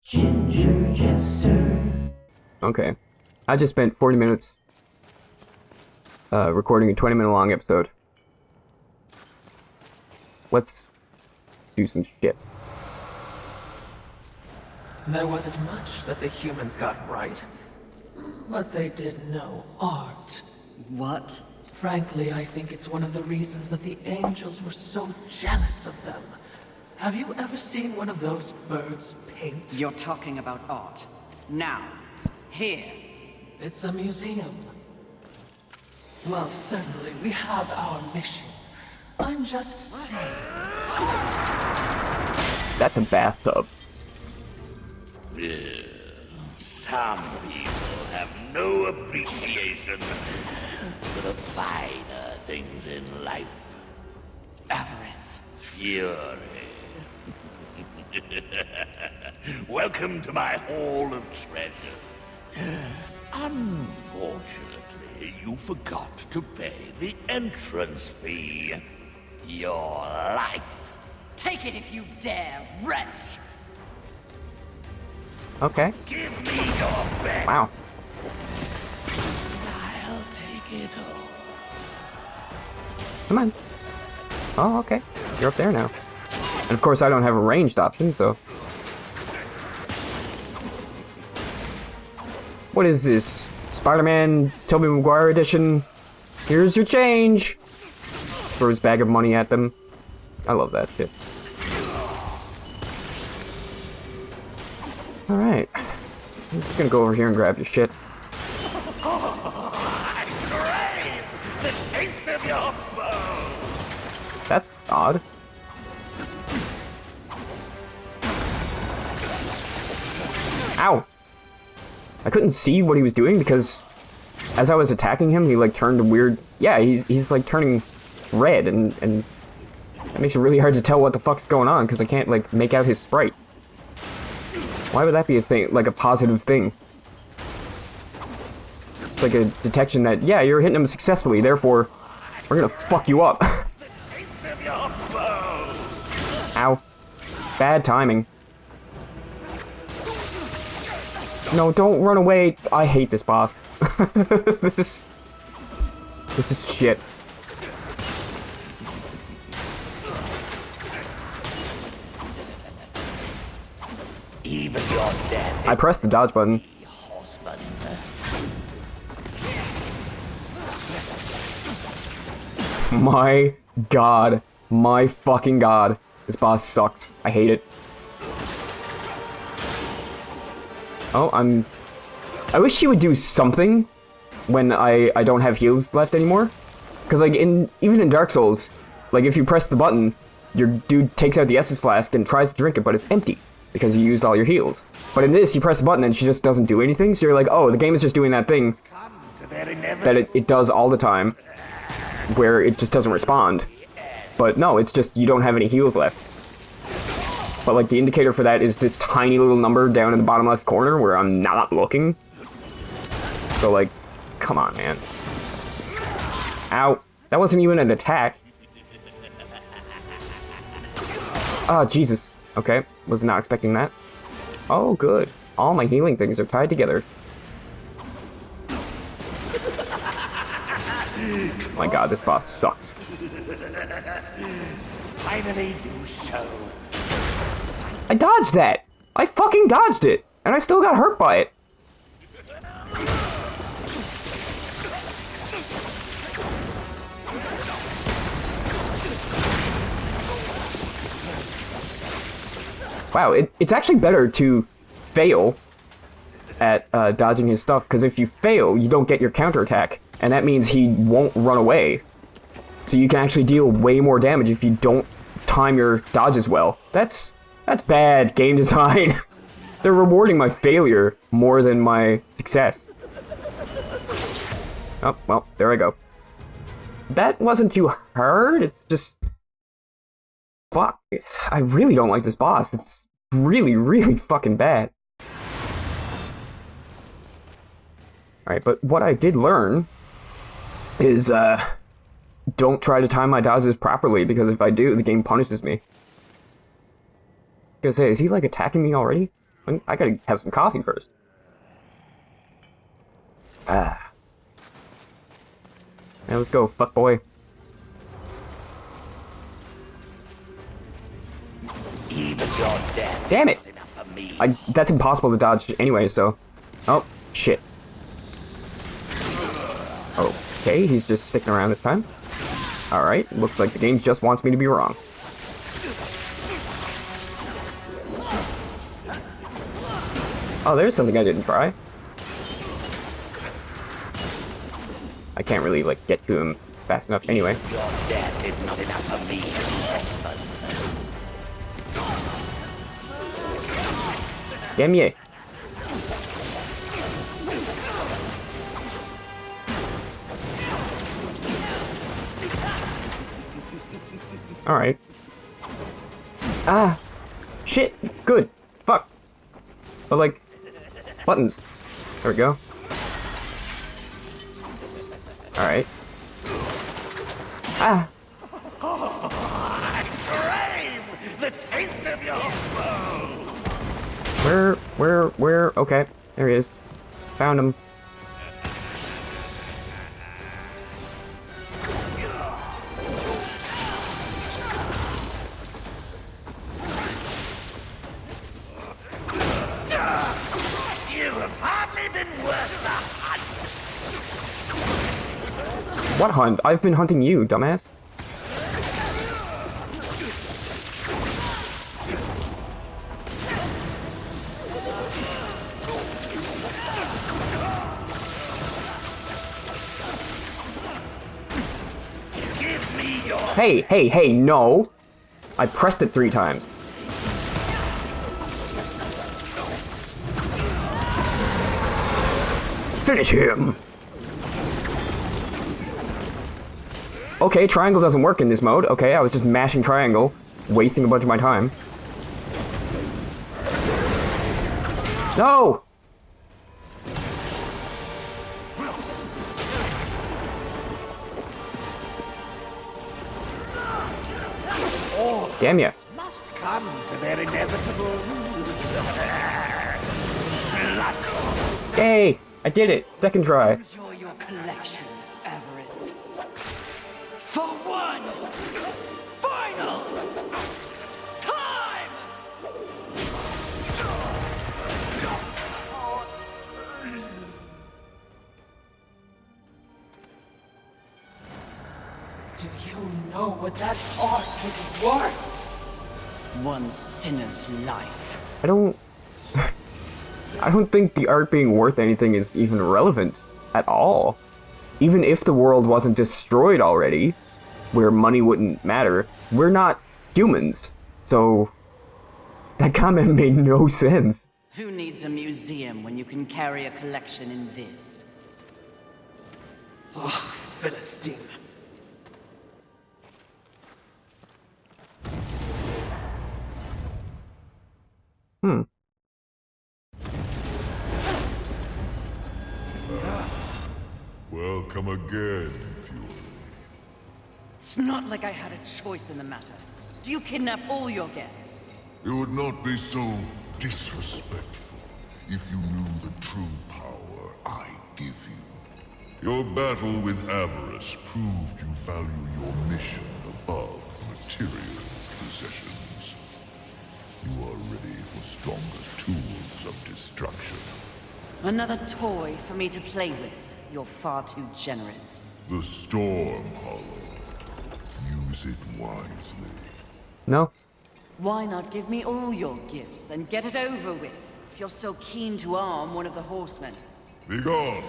Ginger Jester. Okay. I just spent 40 minutes recording a 20-minute long episode. Let's do some shit. There wasn't much that the humans got right, but they did know art. What? Frankly, I think it's one of the reasons that the angels were so jealous of them. Have you ever seen one of those birds paint? You're talking about art. Now. Here. It's a museum. Well, certainly, we have our mission. I'm just saying. That's a bathtub. Some people have no appreciation for the finer things in life. Avarice. Fury. Welcome to my Hall of Treasure. Unfortunately, you forgot to pay the entrance fee. Your life. Take it if you dare, wretch! Okay. Give me your best. Wow. I'll take it all. Come on. Oh, okay. You're up there now. And of course I don't have a ranged option, so... What is this? Spider-Man Tobey Maguire edition? Here's your change! Throw his bag of money at them. I love that shit. Alright. I'm just gonna go over here and grab your shit. I crave the taste of your bones. That's odd. Ow! I couldn't see what he was doing because as I was attacking him, he like turned weird... Yeah, he's like turning red and that makes it really hard to tell what the fuck's going on because I can't like make out his sprite. Why would that be a thing, like a positive thing? It's like a detection that, yeah, you're hitting him successfully, therefore, we're gonna fuck you up. Ow. Bad timing. No, don't run away. I hate this boss. This is shit. Even your death. I pressed the dodge button. Horseman. My god. My fucking god. This boss sucks. I hate it. Oh, I wish she would do something when I don't have heals left anymore. Because, like, even in Dark Souls, like, if you press the button, your dude takes out the Estus Flask and tries to drink it, but it's empty. Because you used all your heals. But in this, you press the button and she just doesn't do anything, so you're like, oh, the game is just doing that thing that it does all the time, where it just doesn't respond. But no, it's just you don't have any heals left. But like the indicator for that is this tiny little number down in the bottom left corner where I'm not looking. So like, come on, man. Ow. That wasn't even an attack. Oh, Jesus. Okay, was not expecting that. Oh, good. All my healing things are tied together. Oh my god, this boss sucks. Finally, you show. I dodged that! I fucking dodged it! And I still got hurt by it! Wow, it's actually better to fail at dodging his stuff, because if you fail, you don't get your counterattack, and that means he won't run away. So you can actually deal way more damage if you don't time your dodges well. That's bad game design. They're rewarding my failure more than my success. Oh, well, there I go. That wasn't too hard, it's just... Fuck, I really don't like this boss. It's really, really fucking bad. Alright, but what I did learn is, don't try to time my dodges properly, because if I do, the game punishes me. I was gonna say, is he, like, attacking me already? I gotta have some coffee first. Ah. Now let's go, fuck boy. Even your death Damn it! is not enough for me. That's impossible to dodge anyway, so... Oh, shit. Okay, he's just sticking around this time. Alright, looks like the game just wants me to be wrong. Oh, there's something I didn't try. I can't really, like, get to him fast enough anyway. Your death is not enough for me, Horseman. Damn ye. Alright. Ah! Shit! Good! Fuck! But, like, buttons. There we go. Alright. Ah! I crave the taste of your foe. Where? Okay, there he is. Found him. You have hardly been worth the hunt. What hunt? I've been hunting you, dumbass. Give me your Hey, no! I pressed it 3 times. Finish him! Okay, triangle doesn't work in this mode. Okay, I was just mashing triangle, wasting a bunch of my time. No! Damn ya. must come to their inevitable. Yay! I did it! Second try. Enjoy your collection, Avarice. For one final time! Do you know what that art is worth? One sinner's life. I don't think the art being worth anything is even relevant at all. Even if the world wasn't destroyed already, where money wouldn't matter, we're not humans. So that comment made no sense. Who needs a museum when you can carry a collection in this? Oh, Philistine. Welcome again, Fury. It's not like I had a choice in the matter. Do you kidnap all your guests? You would not be so disrespectful if you knew the true power I give you. Your battle with Avarice proved you value your mission above material possessions. You are ready for stronger tools of destruction. Another toy for me to play with. You're far too generous. The Storm Hollow. Use it wisely. No? Why not give me all your gifts and get it over with, if you're so keen to arm one of the horsemen? Be gone!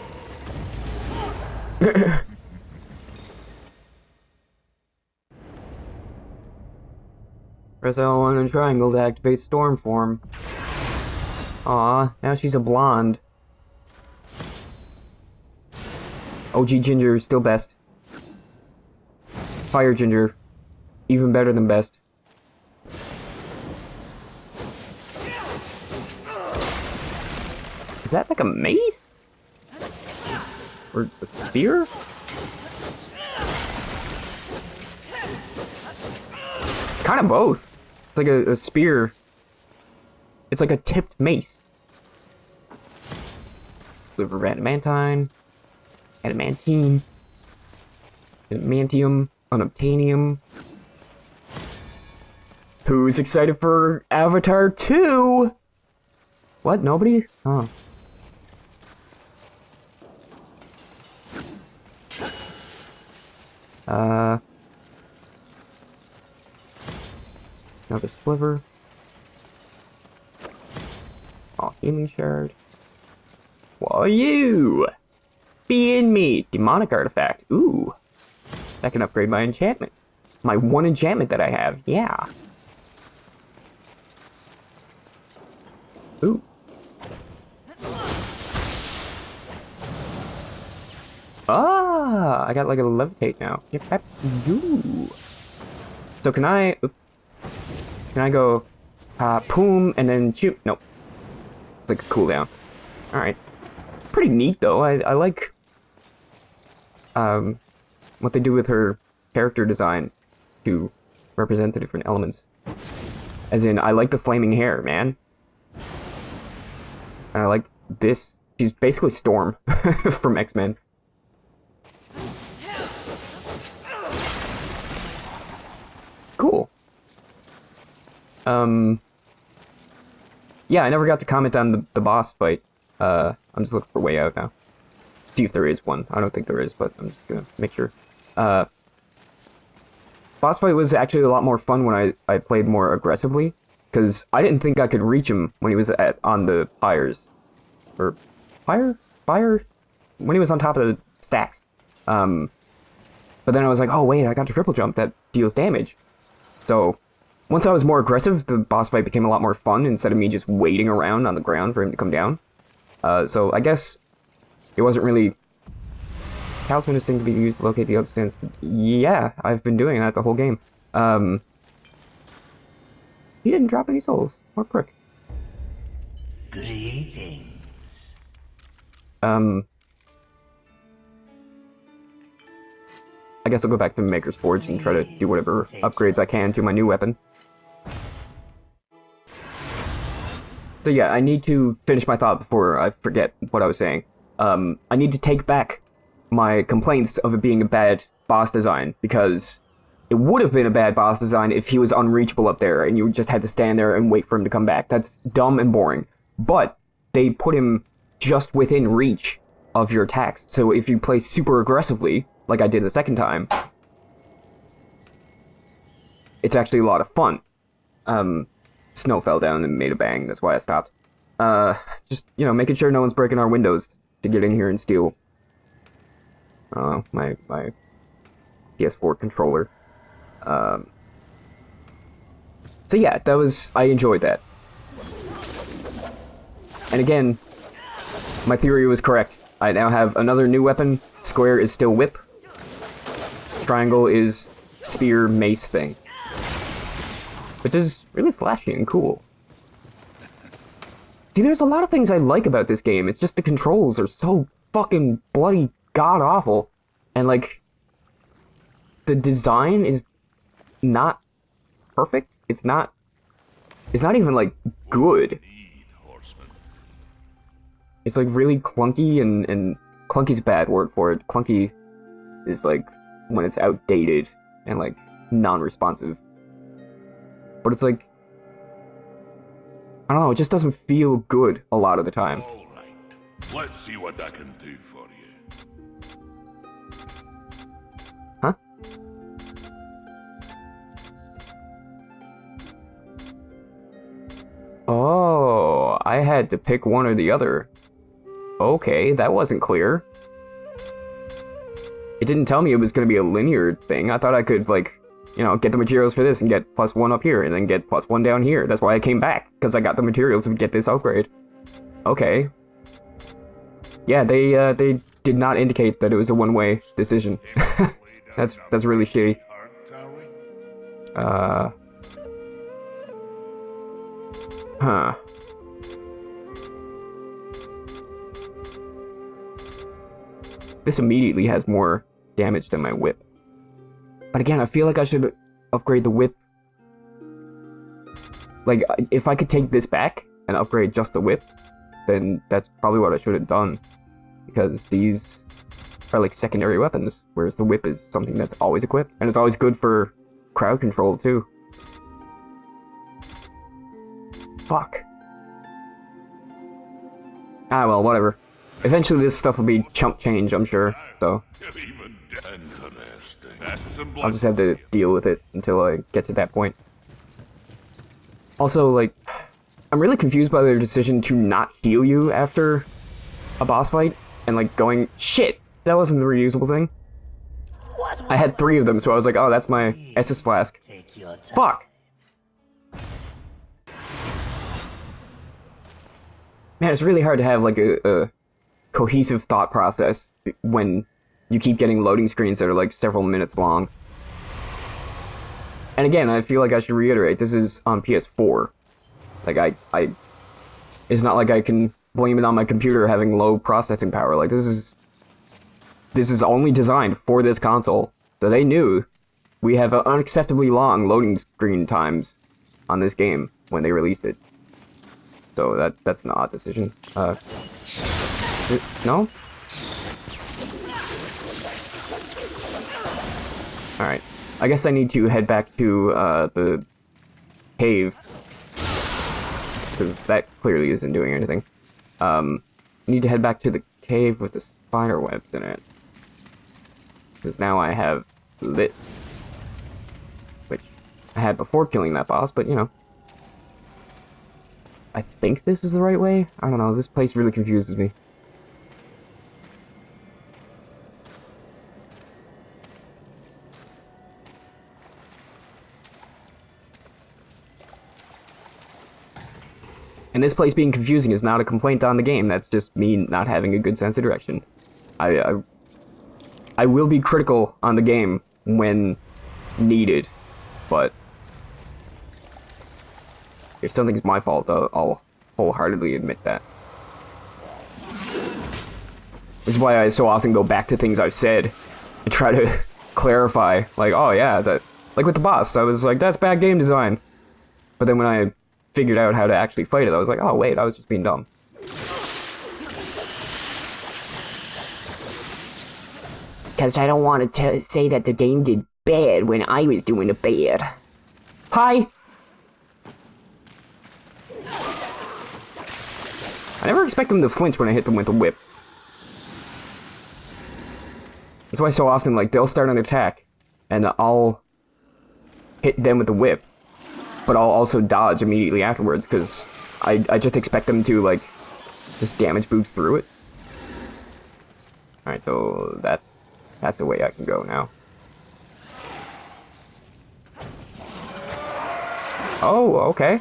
Press L1 and triangle to activate storm form. Aw, now she's a blonde. OG Ginger is still best. Fire Ginger, even better than best. Is that like a mace? Or a spear? Kind of both. It's like a spear. It's like a tipped mace. Liver of adamantine. Adamantine. Adamantium. Unobtainium. Who's excited for Avatar 2? What? Nobody? Oh. Another sliver. Oh, healing shard. What are you? Be in me! Demonic artifact. Ooh. That can upgrade my enchantment. My one enchantment that I have. Yeah. Ooh. Ah! I got like a levitate now. Get back to you. So can I... Can I go... boom, and then shoot? Nope. It's like a cooldown. Alright. Pretty neat, though. I like... what they do with her character design to represent the different elements. As in, I like the flaming hair, man. And I like this. She's basically Storm from X-Men. Cool. Yeah, I never got to comment on the boss fight. I'm just looking for a way out now. See if there is one. I don't think there is, but I'm just gonna make sure. Boss fight was actually a lot more fun when I played more aggressively, because I didn't think I could reach him when he was on the pyres. Or, fire? When he was on top of the stacks. But then I was like, oh wait, I got to triple jump, that deals damage. So, once I was more aggressive, the boss fight became a lot more fun instead of me just waiting around on the ground for him to come down. So I guess it wasn't really... Talisman is thing to be used to locate the other stands. Yeah, I've been doing that the whole game. He didn't drop any souls. What prick. Greetings. I guess I'll go back to Maker's Forge and try to do whatever upgrades I can to my new weapon. So yeah, I need to finish my thought before I forget what I was saying. I need to take back my complaints of it being a bad boss design, because it would have been a bad boss design if he was unreachable up there and you just had to stand there and wait for him to come back. That's dumb and boring. But they put him just within reach of your attacks, so if you play super aggressively, like I did the second time, it's actually a lot of fun. Snow fell down and made a bang, that's why I stopped. Just, you know, making sure no one's breaking our windows to get in here and steal. My PS4 controller. So yeah, I enjoyed that. And again, my theory was correct. I now have another new weapon. Square is still whip. Triangle is spear mace thing. Which is really flashy and cool. See, there's a lot of things I like about this game. It's just the controls are so fucking bloody god-awful. And, like, the design is not perfect. It's not even, like, good. It's, like, really clunky, and clunky's a bad word for it. Clunky is, like, when it's outdated and, like, non-responsive. But it's like, I don't know, it just doesn't feel good a lot of the time. All right. Let's see what I can do for you. Huh? Oh, I had to pick one or the other. Okay, that wasn't clear. It didn't tell me it was going to be a linear thing. I thought I could, like, you know, get the materials for this and get +1 up here, and then get +1 down here. That's why I came back, because I got the materials to get this upgrade. Okay. Yeah, they did not indicate that it was a one-way decision. That's really shitty. Huh. This immediately has more damage than my whip. But again, I feel like I should upgrade the whip. Like, if I could take this back and upgrade just the whip, then that's probably what I should have done. Because these are like secondary weapons, whereas the whip is something that's always equipped, and it's always good for crowd control too. Fuck. Ah well, whatever. Eventually this stuff will be chump change, I'm sure, so I'll just have to deal with it until I get to that point. Also, like, I'm really confused by their decision to not heal you after a boss fight, and like going, shit, that wasn't the reusable thing. I had 3 of them, so I was like, oh, that's my Estus flask. Fuck! Man, it's really hard to have like a cohesive thought process when you keep getting loading screens that are like several minutes long. And again, I feel like I should reiterate, this is on PS4. Like, it's not like I can blame it on my computer having low processing power. Like, this is only designed for this console. So they knew we have unacceptably long loading screen times on this game when they released it. So that's an odd decision. No? Alright. I guess I need to head back to the cave, because that clearly isn't doing anything. I need to head back to the cave with the spider webs in it, because now I have this, which I had before killing that boss, but you know. I think this is the right way? I don't know, this place really confuses me. And this place being confusing is not a complaint on the game, that's just me not having a good sense of direction. I will be critical on the game when needed, but if something's my fault, I'll wholeheartedly admit that. Which is why I so often go back to things I've said and try to clarify, like, oh yeah, that, like with the boss, I was like, that's bad game design. But then when I figured out how to actually fight it, I was like, oh wait, I was just being dumb. Because I don't want to say that the game did bad when I was doing the bad. Hi! I never expect them to flinch when I hit them with a whip. That's why so often, like, they'll start an attack, and I'll hit them with the whip, but I'll also dodge immediately afterwards, because I just expect them to, like, just damage boost through it. Alright, so that's a way I can go now. Oh, okay.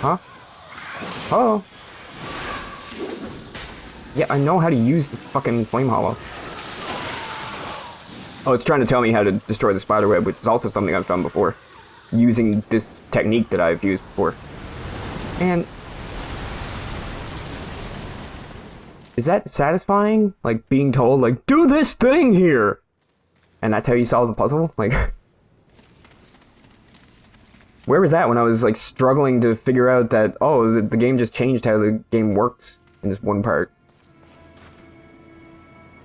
Huh? Oh. Yeah, I know how to use the fucking flame hollow. Oh, it's trying to tell me how to destroy the spiderweb, which is also something I've done before. Using this technique that I've used before. And is that satisfying? Like, being told, like, do this thing here! And that's how you solve the puzzle? Like, where was that when I was, like, struggling to figure out that, oh, the game just changed how the game works in this one part?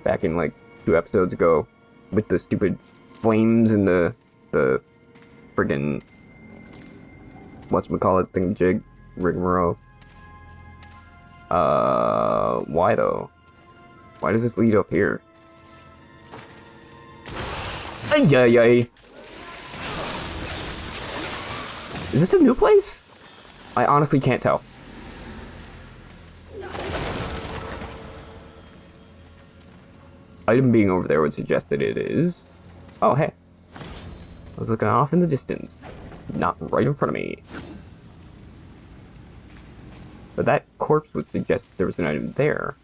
Back in, like, 2 episodes ago, with the stupid flames and the friggin' whatchamacallit thingamajig rigmarole. Why though? Why does this lead up here? Ay-yi-yi! Is this a new place? I honestly can't tell. Item being over there would suggest that it is. Oh, hey. I was looking off in the distance. Not right in front of me. But that corpse would suggest that there was an item there.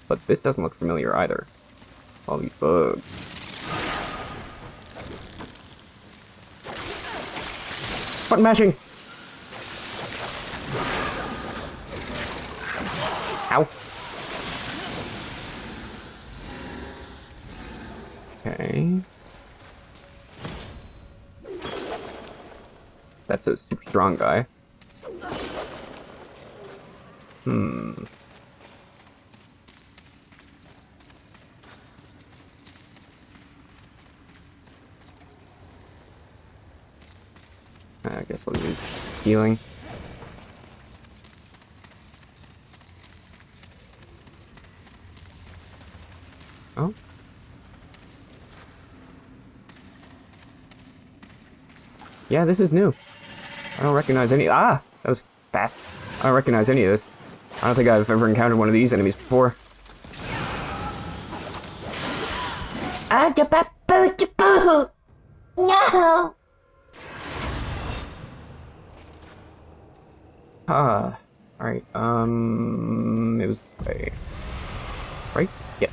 But this doesn't look familiar either. All these bugs. Button mashing! Ow. Okay. That's a super strong guy. I guess we'll use healing. Oh. Yeah, this is new. I don't recognize any. Ah! That was fast. I don't recognize any of this. I don't think I've ever encountered one of these enemies before. No! Alright, it was a... Right? Yeah.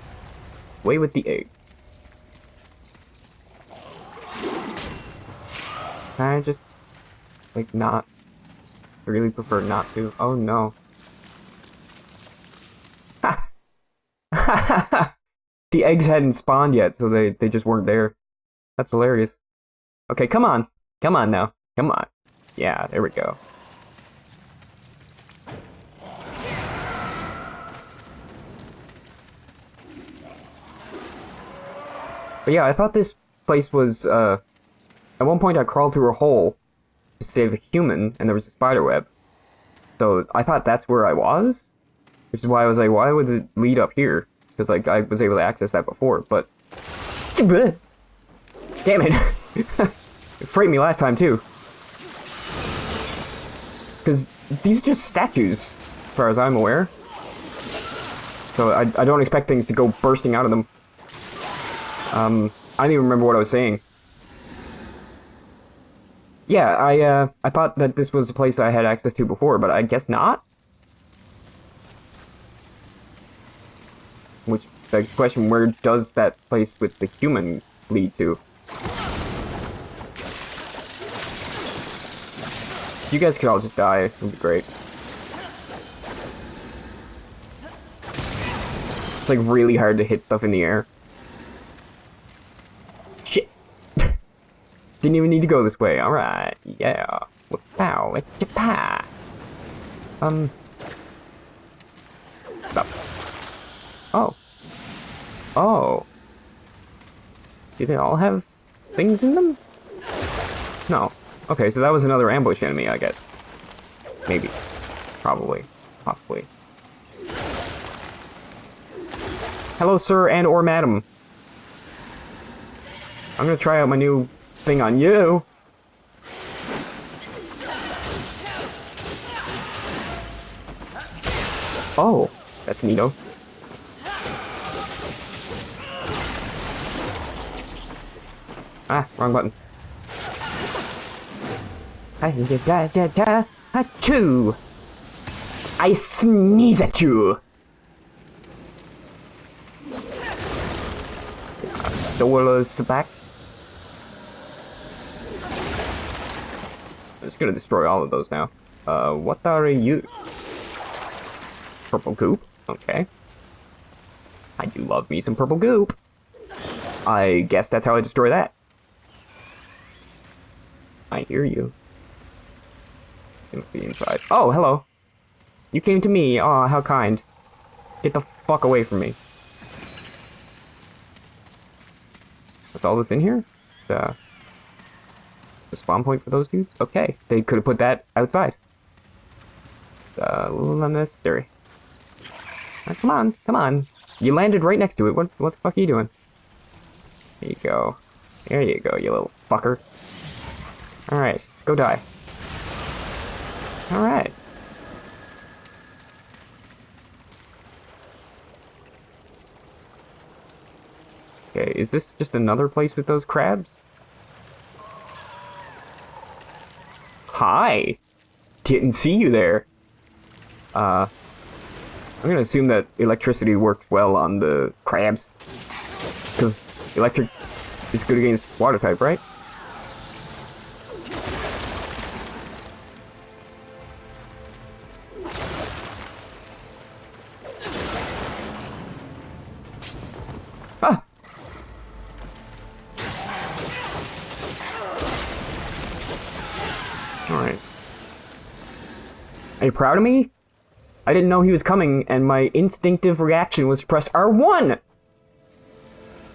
Way with the egg. Can I just, like, not? I really prefer not to. Oh, no. Ha! The eggs hadn't spawned yet, so they just weren't there. That's hilarious. Okay, come on. Come on now. Come on. Yeah, there we go. But yeah, I thought this place was, at one point I crawled through a hole to save a human, and there was a spider web. So I thought that's where I was? Which is why I was like, why would it lead up here? Because, like, I was able to access that before, but... Damn it! It freaked me last time, too. Because these are just statues, as far as I'm aware. So I don't expect things to go bursting out of them. I don't even remember what I was saying. Yeah, I thought that this was a place I had access to before, but I guess not? Which begs the question, where does that place with the human lead to? You guys could all just die, it would be great. It's like really hard to hit stuff in the air. Shit. Didn't even need to go this way. Alright, yeah. Wow, it's your pie. Stop. Oh. Oh. Do they all have things in them? No. Okay, so that was another ambush enemy, I guess. Maybe. Probably. Possibly. Hello, sir and or madam. I'm gonna try out my new thing on you. Oh, that's neato. Ah, wrong button. Achoo! I sneeze at you. Soulless back. I'm just gonna destroy all of those now. What are you? Purple goop. Okay. I do love me some purple goop. I guess that's how I destroy that. I hear you. It must be inside. Oh, hello. You came to me. Aw, how kind. Get the fuck away from me. That's all that's in here? The spawn point for those dudes? Okay. They could have put that outside. A little unnecessary. Come on, come on. You landed right next to it. What the fuck are you doing? There you go. There you go, you little fucker. Alright, go die. Alright. Okay, is this just another place with those crabs? Hi! Didn't see you there. I'm gonna assume that electricity worked well on the crabs. Because electric is good against water type, right? Ah! Alright. Are you proud of me? I didn't know he was coming, and my instinctive reaction was to press R1!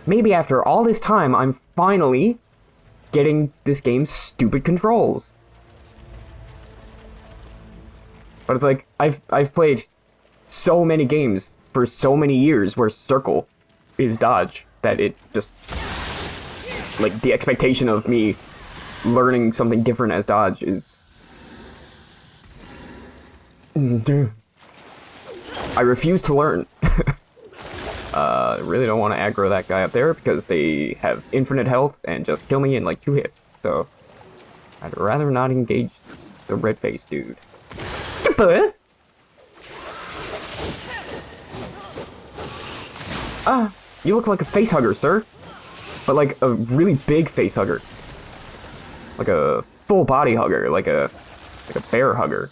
Maybe after all this time, I'm finally getting this game's stupid controls. But it's like, I've played so many games for so many years where circle is dodge, that it's just... like, the expectation of me learning something different as dodge is... I refuse to learn. I really don't want to aggro that guy up there because they have infinite health and just kill me in like 2 hits. So, I'd rather not engage the red face dude. Ah, you look like a face hugger, sir. But like a really big face hugger. Like a full body hugger, like a bear hugger.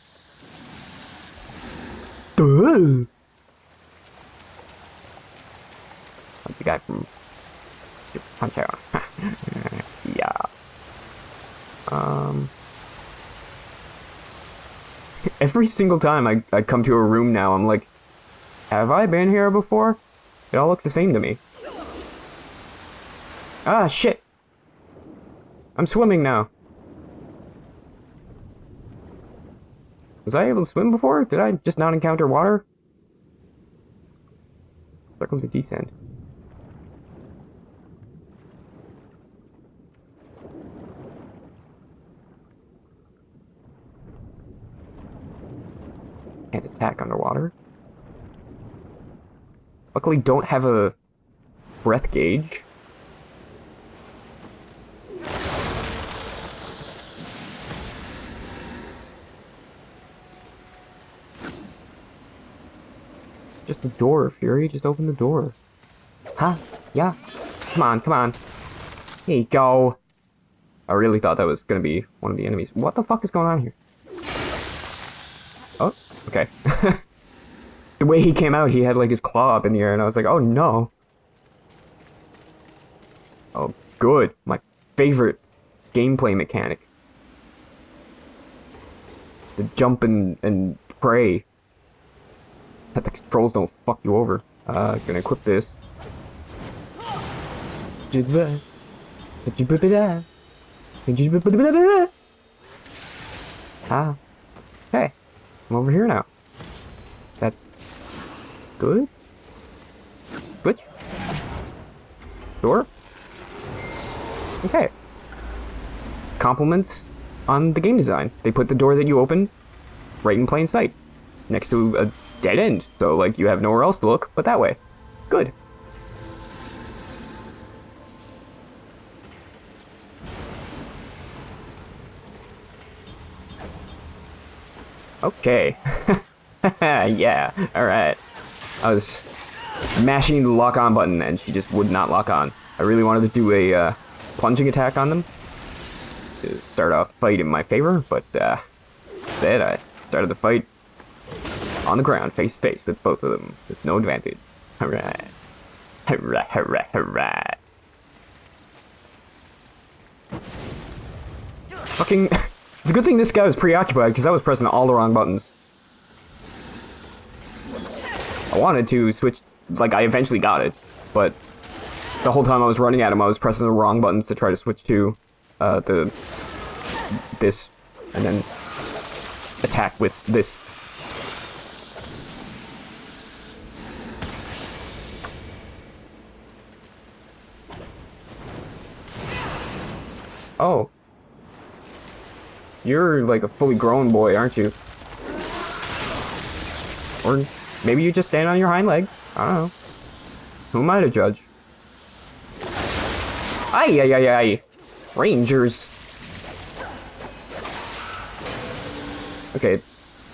Like the guy from Punch Out. Yeah. Every single time I come to a room now, I'm like, have I been here before? It all looks the same to me. Ah, shit. I'm swimming now. Was I able to swim before? Did I just not encounter water? Circle to descend. Can't attack underwater. Luckily don't have a breath gauge. Just the door, Fury. Just open the door. Huh? Yeah? Come on, come on. Here you go. I really thought that was gonna be one of the enemies. What the fuck is going on here? Oh, okay. The way he came out, he had like his claw up in the air, and I was like, oh no. Oh, good. My favorite gameplay mechanic. The jump and pray. That the controls don't fuck you over. Gonna equip this. Ah. Okay. I'm over here now. That's good. Switch. Door. Okay. Compliments on the game design. They put the door that you open right in plain sight. Next to a dead end. So, like, you have nowhere else to look but that way. Good. Okay. Yeah, alright. I was mashing the lock on button and she just would not lock on. I really wanted to do a plunging attack on them to start off the fight in my favor, but instead I started the fight on the ground, face to face with both of them, with no advantage. Alright. Alright, alright, alright. Fucking... It's a good thing this guy was preoccupied, because I was pressing all the wrong buttons. I wanted to switch... Like, I eventually got it, but the whole time I was running at him, I was pressing the wrong buttons to try to switch to this, and then attack with this. Oh. You're like a fully grown boy, aren't you? Or maybe you just stand on your hind legs. I don't know. Who am I to judge? Ay, ay, ay, ay. Rangers. Okay.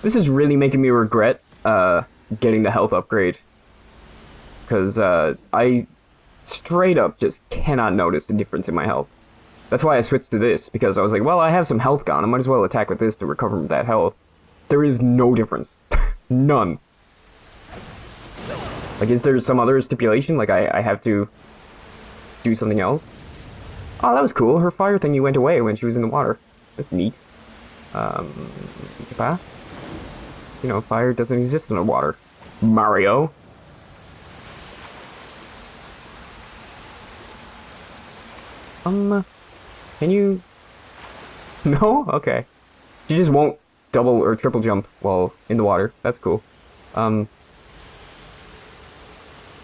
This is really making me regret getting the health upgrade. Because I straight up just cannot notice the difference in my health. That's why I switched to this, because I was like, well, I have some health gone. I might as well attack with this to recover that health. There is no difference. None. Like, is there some other stipulation? Like, I have to do something else? Oh, that was cool. Her fire thingy went away when she was in the water. That's neat. Bah? You know, fire doesn't exist underwater. Mario. Can you... No? Okay. She just won't double or triple jump while in the water. That's cool.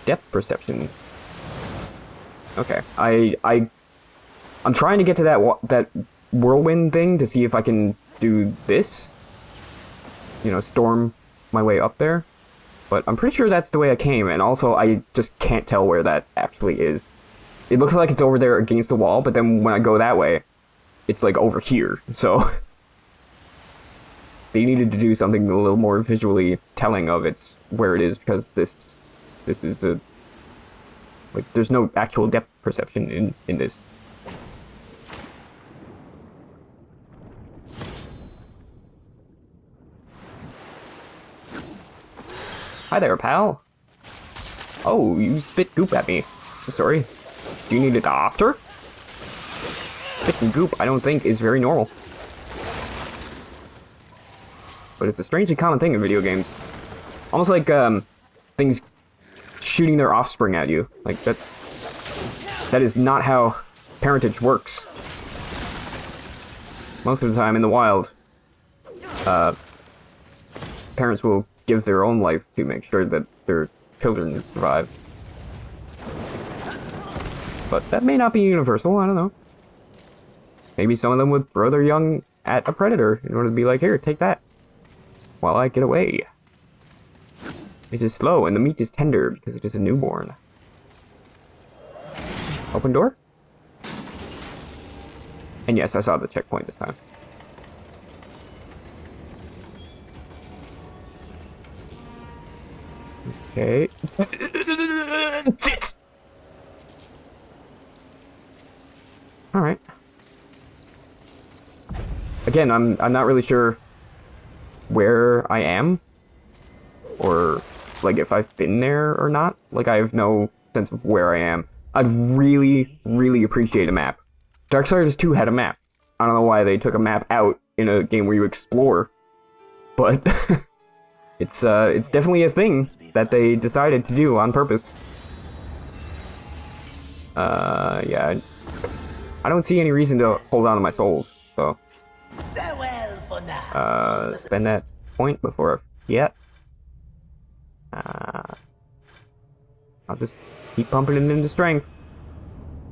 Depth perception. Okay. I'm trying to get to that whirlwind thing to see if I can do this. You know, storm my way up there. But I'm pretty sure that's the way I came, and also I just can't tell where that actually is. It looks like it's over there against the wall, but then when I go that way, it's like over here, so... They needed to do something a little more visually telling of it's where it is, because this is a... Like, there's no actual depth perception in this. Hi there, pal. Oh, you spit goop at me. Sorry. Do you need a doctor? Spitting goop, I don't think, is very normal. But it's a strangely common thing in video games. Almost like, things shooting their offspring at you. Like, that is not how parentage works. Most of the time in the wild, parents will give their own life to make sure that their children survive. But that may not be universal, I don't know. Maybe some of them would throw their young at a predator in order to be like, here, take that, while I get away. It is slow, and the meat is tender, because it is a newborn. Open door? And yes, I saw the checkpoint this time. Okay. Alright. Again, I'm not really sure where I am, or like if I've been there or not. Like, I have no sense of where I am. I'd really, really appreciate a map. Darksiders 2 had a map. I don't know why they took a map out in a game where you explore, but it's definitely a thing that they decided to do on purpose. Yeah, I don't see any reason to hold on to my souls, so. Farewell for now. Spend that point before I forget. I'll just keep pumping it into strength.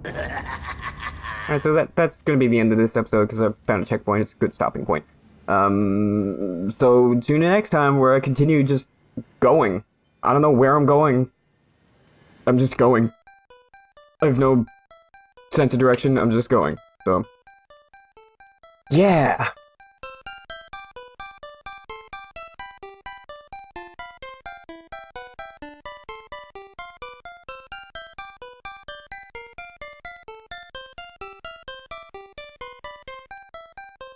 Alright, so that's gonna be the end of this episode, because I found a checkpoint. It's a good stopping point. So tune in next time where I continue just going. I don't know where I'm going. I'm just going. I have no sense of direction, I'm just going. So, yeah.